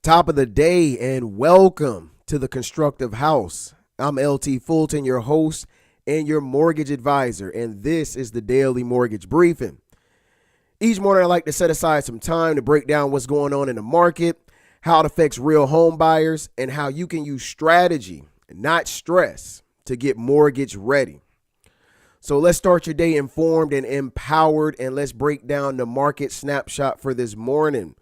Top of the day and welcome to the Constructive House. I'm LT Fulton, your host and your mortgage advisor, and this is the Daily Mortgage Briefing. Each morning I like to set aside some time to break down what's going on in the market, how it affects real home buyers, and how you can use strategy, not stress, to get mortgage ready. So let's start your day informed and empowered, and let's break down the market snapshot for this morning.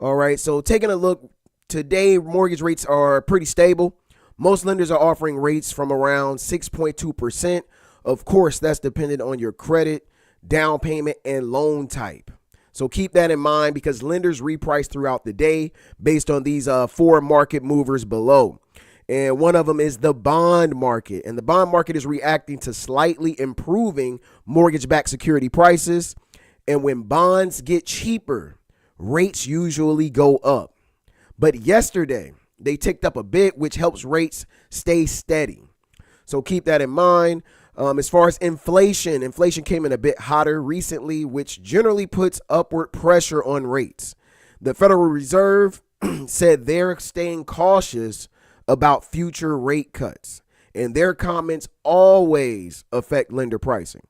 All right, so taking a look, today mortgage rates are pretty stable. Most lenders are offering rates from around 6.2%. Of course, that's dependent on your credit, down payment, and loan type. So keep that in mind because lenders reprice throughout the day based on these four market movers below. And one of them is the bond market. And the bond market is reacting to slightly improving mortgage-backed security prices. And when bonds get cheaper, rates usually go up. But yesterday, they ticked up a bit, which helps rates stay steady. So keep that in mind. As far as inflation came in a bit hotter recently, which generally puts upward pressure on rates. The Federal Reserve said they're staying cautious about future rate cuts, and their comments always affect lender pricing.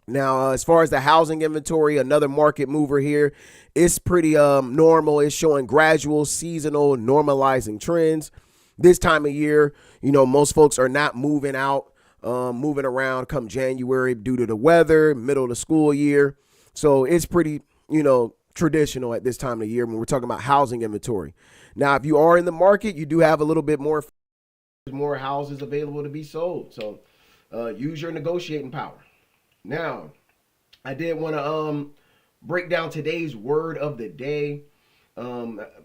Now, as far as the housing inventory, another market mover here, it's pretty normal. It's showing gradual seasonal normalizing trends. This time of year, most folks are not moving out, moving around come January due to the weather, middle of the school year. So it's pretty, traditional at this time of year when we're talking about housing inventory. Now, if you are in the market, you do have a little bit more houses available to be sold. So use your negotiating power. Now, I did want to break down today's word of the day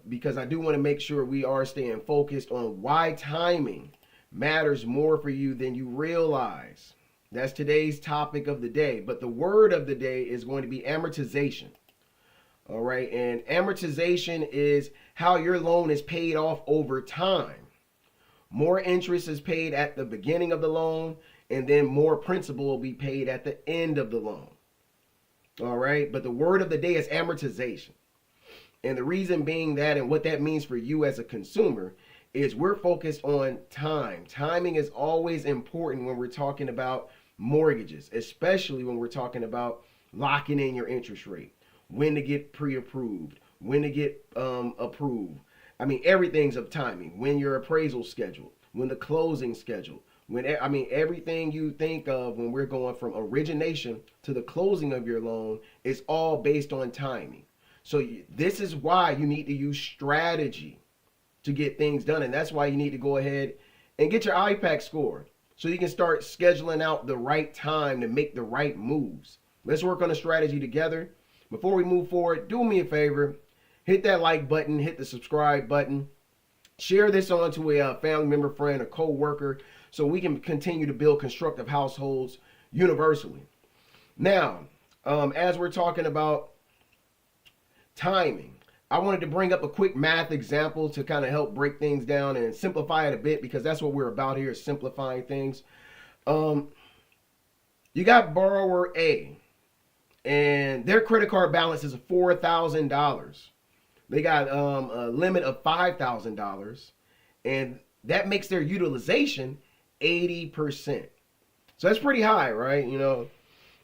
because I do want to make sure we are staying focused on why timing matters more for you than you realize. That's today's topic of the day. But the word of the day is going to be amortization. All right. And amortization is how your loan is paid off over time. More interest is paid at the beginning of the loan, and then more principal will be paid at the end of the loan. All right. But the word of the day is amortization. And the reason being that, and what that means for you as a consumer, is we're focused on time. Timing is always important when we're talking about mortgages, especially when we're talking about locking in your interest rate, when to get pre-approved, when to get approved. I mean, everything's of timing. When your appraisal scheduled, when the closing scheduled, everything you think of when we're going from origination to the closing of your loan is all based on timing. So this is why you need to use strategy to get things done. And that's why you need to go ahead and get your IPAC score so you can start scheduling out the right time to make the right moves. Let's work on a strategy together. Before we move forward, do me a favor. Hit that like button, hit the subscribe button. Share this on to a family member, friend, a co-worker so we can continue to build constructive households universally. Now, as we're talking about timing, I wanted to bring up a quick math example to kind of help break things down and simplify it a bit because that's what we're about here is simplifying things. You got borrower A and their credit card balance is $4,000. They got a limit of $5,000 and that makes their utilization 80%. So that's pretty high, right?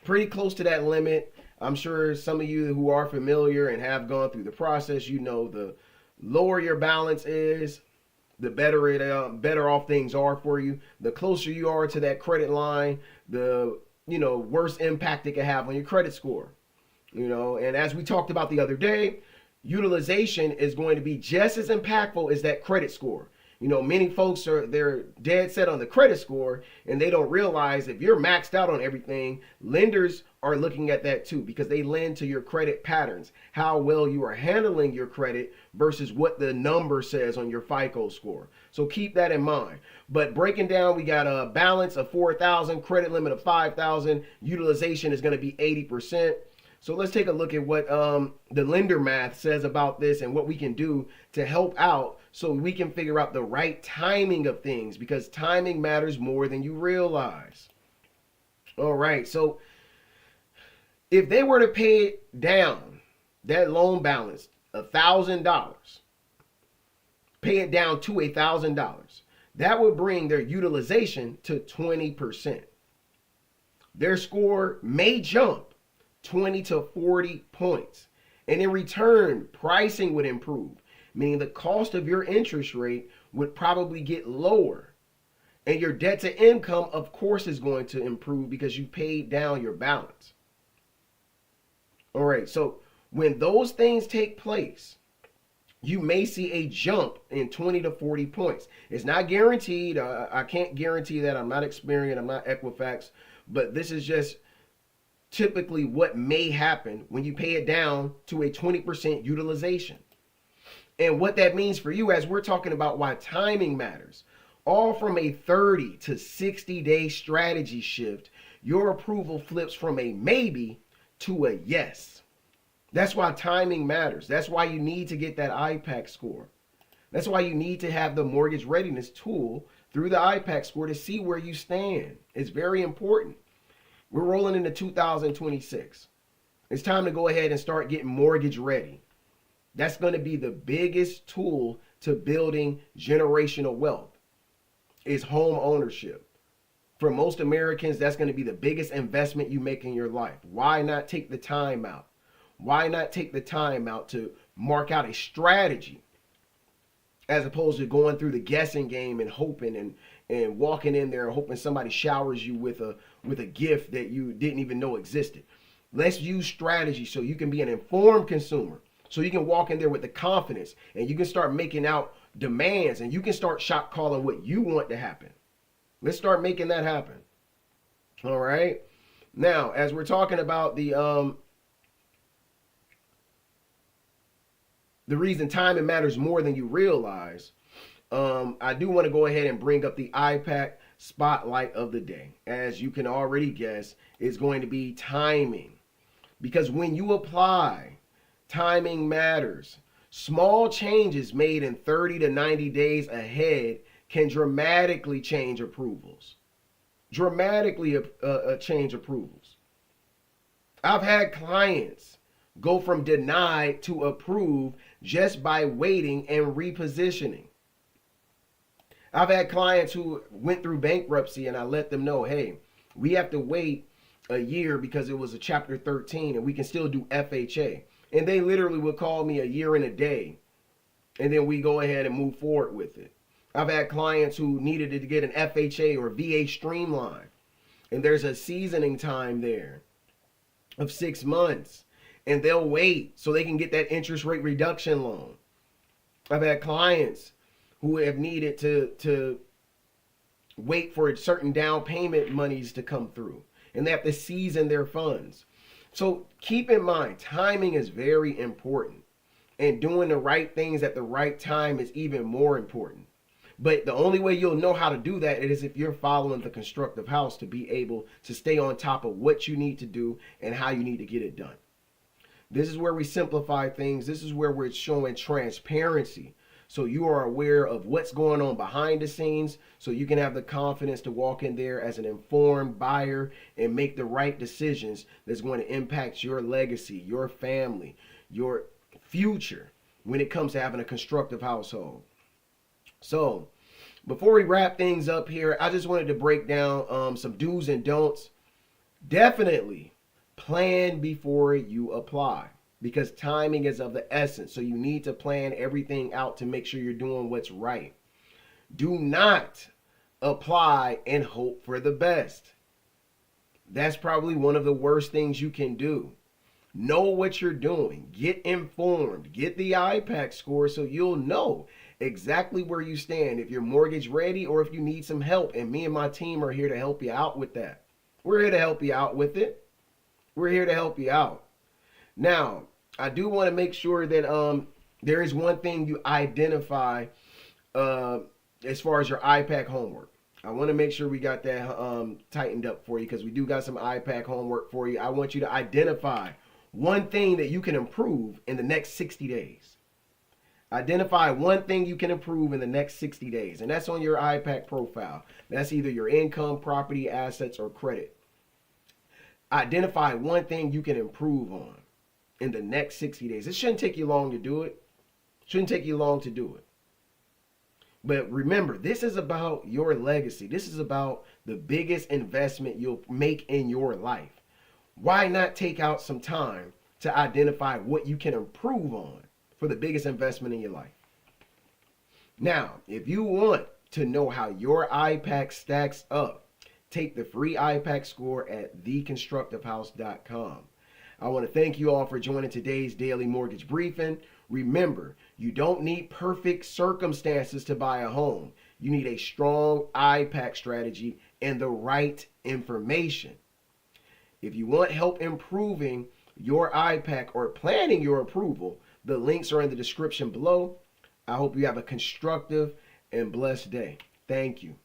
Pretty close to that limit. I'm sure some of you who are familiar and have gone through the process, the lower your balance is, the better off things are for you. The closer you are to that credit line, the worse impact it can have on your credit score. And as we talked about the other day, utilization is going to be just as impactful as that credit score. Many folks they're dead set on the credit score and they don't realize if you're maxed out on everything, lenders are looking at that too because they lend to your credit patterns, how well you are handling your credit versus what the number says on your FICO score. So keep that in mind. But breaking down, we got a balance of 4,000, credit limit of 5,000, utilization is going to be 80%. So let's take a look at what the lender math says about this and what we can do to help out so we can figure out the right timing of things because timing matters more than you realize. All right, so if they were to pay down that loan balance $1,000, pay it down to $1,000. That would bring their utilization to 20%. Their score may jump 20 to 40 points. And in return, pricing would improve, meaning the cost of your interest rate would probably get lower. And your debt to income, of course, is going to improve because you paid down your balance. All right, so when those things take place, you may see a jump in 20 to 40 points. It's not guaranteed. I can't guarantee that. I'm not Experian. I'm not Equifax. But this is just typically what may happen when you pay it down to a 20% utilization. And what that means for you, as we're talking about why timing matters, all from a 30 to 60 day strategy shift, your approval flips from a maybe to a yes. That's why timing matters. That's why you need to get that IPAC score. That's why you need to have the mortgage readiness tool through the IPAC score to see where you stand. It's very important. We're rolling into 2026. It's time to go ahead and start getting mortgage ready. That's going to be the biggest tool to building generational wealth is home ownership. For most Americans, that's going to be the biggest investment you make in your life. Why not take the time out? Why not take the time out to mark out a strategy as opposed to going through the guessing game and hoping and walking in there and hoping somebody showers you with a gift that you didn't even know existed. Let's use strategy so you can be an informed consumer, so you can walk in there with the confidence and you can start making out demands and you can start shot calling what you want to happen. Let's start making that happen. All right. Now, as we're talking about the reason timing matters more than you realize, I do want to go ahead and bring up the IPAC Spotlight of the day. As you can already guess, it's going to be timing. Because when you apply, timing matters. Small changes made in 30 to 90 days ahead can dramatically change approvals. Dramatically change approvals. I've had clients go from denied to approved just by waiting and repositioning. I've had clients who went through bankruptcy and I let them know, hey, we have to wait a year because it was a Chapter 13 and we can still do FHA. And they literally would call me a year and a day. And then we go ahead and move forward with it. I've had clients who needed to get an FHA or VA streamline. And there's a seasoning time there of 6 months. And they'll wait so they can get that interest rate reduction loan. I've had clients who have needed to wait for certain down payment monies to come through. And they have to season their funds. So keep in mind, timing is very important. And doing the right things at the right time is even more important. But the only way you'll know how to do that is if you're following the Constructive House to be able to stay on top of what you need to do and how you need to get it done. This is where we simplify things. This is where we're showing transparency. So you are aware of what's going on behind the scenes so you can have the confidence to walk in there as an informed buyer and make the right decisions that's going to impact your legacy, your family, your future when it comes to having a constructive household. So before we wrap things up here, I just wanted to break down some do's and don'ts. Definitely plan before you apply, because timing is of the essence. So you need to plan everything out to make sure you're doing what's right. Do not apply and hope for the best. That's probably one of the worst things you can do. Know what you're doing. Get informed. Get the IPAC score so you'll know exactly where you stand, if you're mortgage ready or if you need some help. And me and my team are here to help you out with that. We're here to help you out with it. We're here to help you out. Now, I do want to make sure that there is one thing you identify as far as your IPAC homework. I want to make sure we got that tightened up for you, because we do got some IPAC homework for you. I want you to identify one thing that you can improve in the next 60 days. Identify one thing you can improve in the next 60 days. And that's on your IPAC profile. That's either your income, property, assets, or credit. Identify one thing you can improve on in the next 60 days. It shouldn't take you long to do it. Shouldn't take you long to do it. But remember, this is about your legacy. This is about the biggest investment you'll make in your life. Why not take out some time to identify what you can improve on for the biggest investment in your life? Now, if you want to know how your IPAC stacks up, take the free IPAC score at theconstructivehouse.com. I want to thank you all for joining today's daily mortgage briefing. Remember, you don't need perfect circumstances to buy a home. You need a strong IPAC strategy and the right information. If you want help improving your IPAC or planning your approval, the links are in the description below. I hope you have a constructive and blessed day. Thank you.